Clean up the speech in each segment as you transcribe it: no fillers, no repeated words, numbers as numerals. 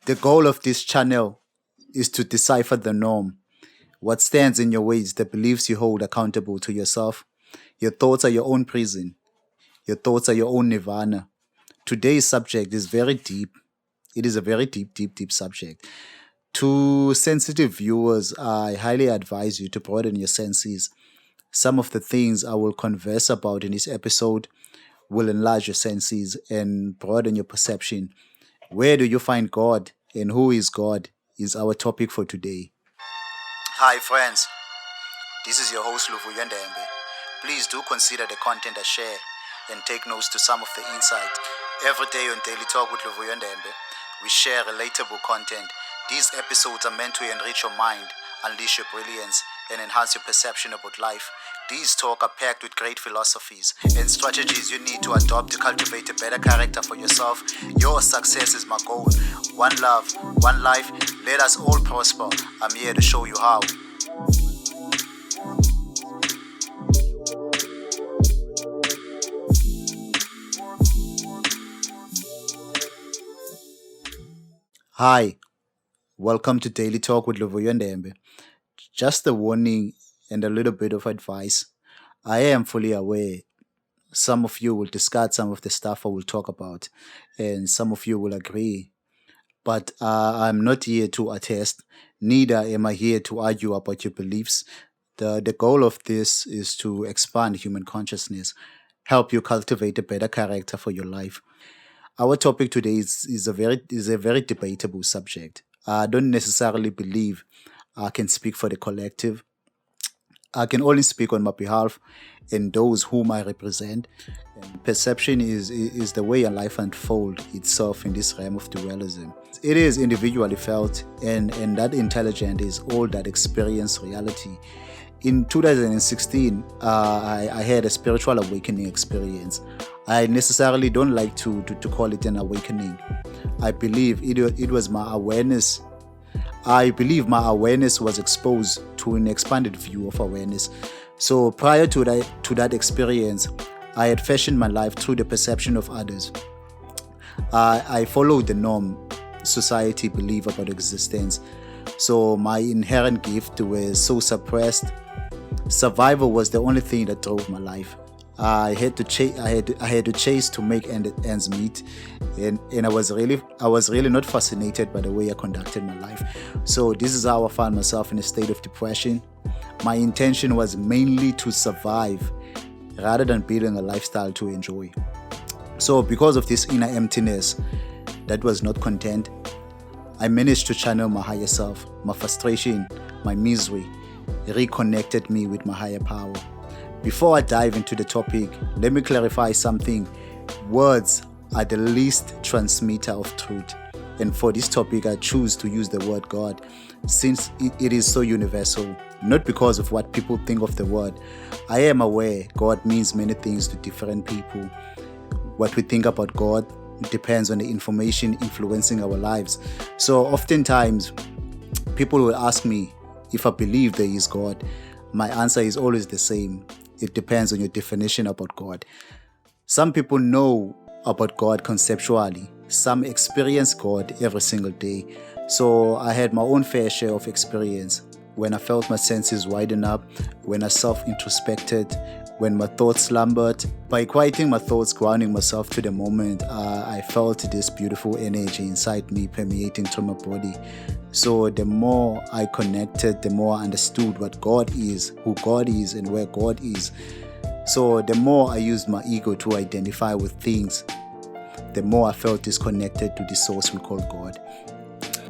The goal of this channel is to decipher the norm. What stands in your way is the beliefs you hold accountable to yourself. Your thoughts are your own prison. Your thoughts are your own nirvana. Today's subject is very deep. It is a very deep subject. To sensitive viewers, I highly advise you to broaden your senses. Some of the things I will converse about in this episode will enlarge your senses and broaden your perception. Where do you find God and who is God is our topic for today. Hi friends, this is your host Luvuyo Ndembe. Please do consider the content I share and take notes to some of the insight. Every day on Daily Talk with Luvuyo Ndembe, we share relatable content. These episodes are meant to enrich your mind, unleash your brilliance, and enhance your perception about life. These talks are packed with great philosophies and strategies you need to adopt to cultivate a better character for yourself. Your success is my goal. One love, one life, let us all prosper. I'm here to show you how. Hi, welcome to Daily Talk with Luvuyo Ndembe. Just a warning and a little bit of advice. I am fully aware some of you will discard some of the stuff I will talk about, and some of you will agree. But I'm not here to attest, neither am I here to argue about your beliefs. The goal of this is to expand human consciousness, help you cultivate a better character for your life. Our topic today is a very debatable subject. I don't necessarily believe I can speak for the collective. I can only speak on my behalf and those whom I represent. And perception is the way a life unfolds itself in this realm of dualism. It is individually felt, and that intelligent is all that experience reality. In 2016, I had a spiritual awakening experience. I necessarily don't like to call it an awakening. I believe it was my awareness. I believe my awareness was exposed to an expanded view of awareness. So prior to that experience, I had fashioned my life through the perception of others. I followed the norm society believe about existence. So my inherent gift was so suppressed. Survival was the only thing that drove my life. I had to chase to make ends meet, and I was really not fascinated by the way I conducted my life. So this is how I found myself in a state of depression. My intention was mainly to survive rather than building a lifestyle to enjoy. So because of this inner emptiness that was not content, I managed to channel my higher self. My frustration, my misery reconnected me with my higher power. Before I dive into the topic, let me clarify something. Words are the least transmitter of truth. And for this topic, I choose to use the word God since it is so universal, not because of what people think of the word. I am aware God means many things to different people. What we think about God depends on the information influencing our lives. So oftentimes, people will ask me if I believe there is God. My answer is always the same. It depends on your definition about God. Some people know about God conceptually. Some experience God every single day. So I had my own fair share of experience when I felt my senses widen up, when I self-introspected, when my thoughts slumbered. By quieting my thoughts, grounding myself to the moment, I felt this beautiful energy inside me permeating through my body. So the more I connected, the more I understood what God is, who God is, and where God is. So the more I used my ego to identify with things, the more I felt disconnected to the source we call God.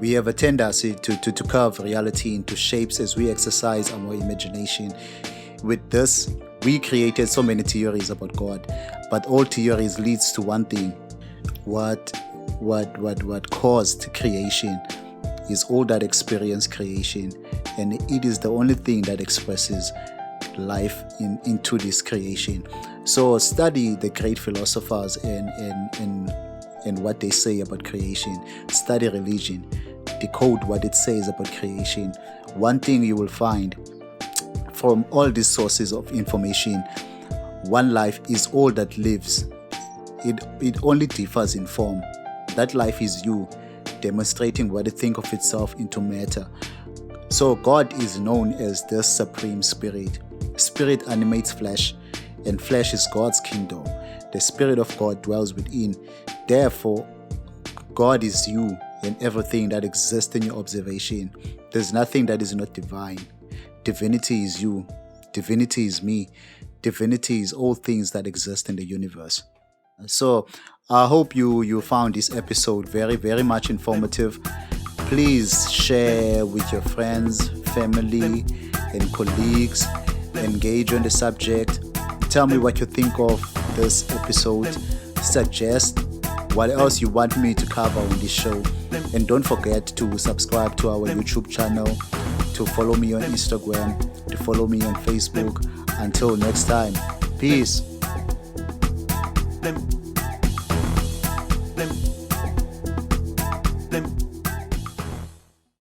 We have a tendency to carve reality into shapes as we exercise our imagination. With this, we created so many theories about God, but all theories leads to one thing. What caused creation is all that experience creation, and it is the only thing that expresses life into this creation. So study the great philosophers and what they say about creation. Study religion, decode what it says about creation. One thing you will find from all these sources of information, one life is all that lives. It only differs in form. That life is you. demonstrating what it thinks of itself into matter. So God is known as the Supreme Spirit. Spirit animates flesh, and flesh is God's kingdom. The Spirit of God dwells within. Therefore, God is you and everything that exists in your observation. There's nothing that is not divine. Divinity is you. Divinity is me. Divinity is all things that exist in the universe. So I hope you found this episode very, very much informative. Please share with your friends, family, and colleagues. Engage on the subject. Tell me what you think of this episode. Suggest what else you want me to cover on this show. And don't forget to subscribe to our YouTube channel, to follow me on Instagram, to follow me on Facebook. Until next time, peace.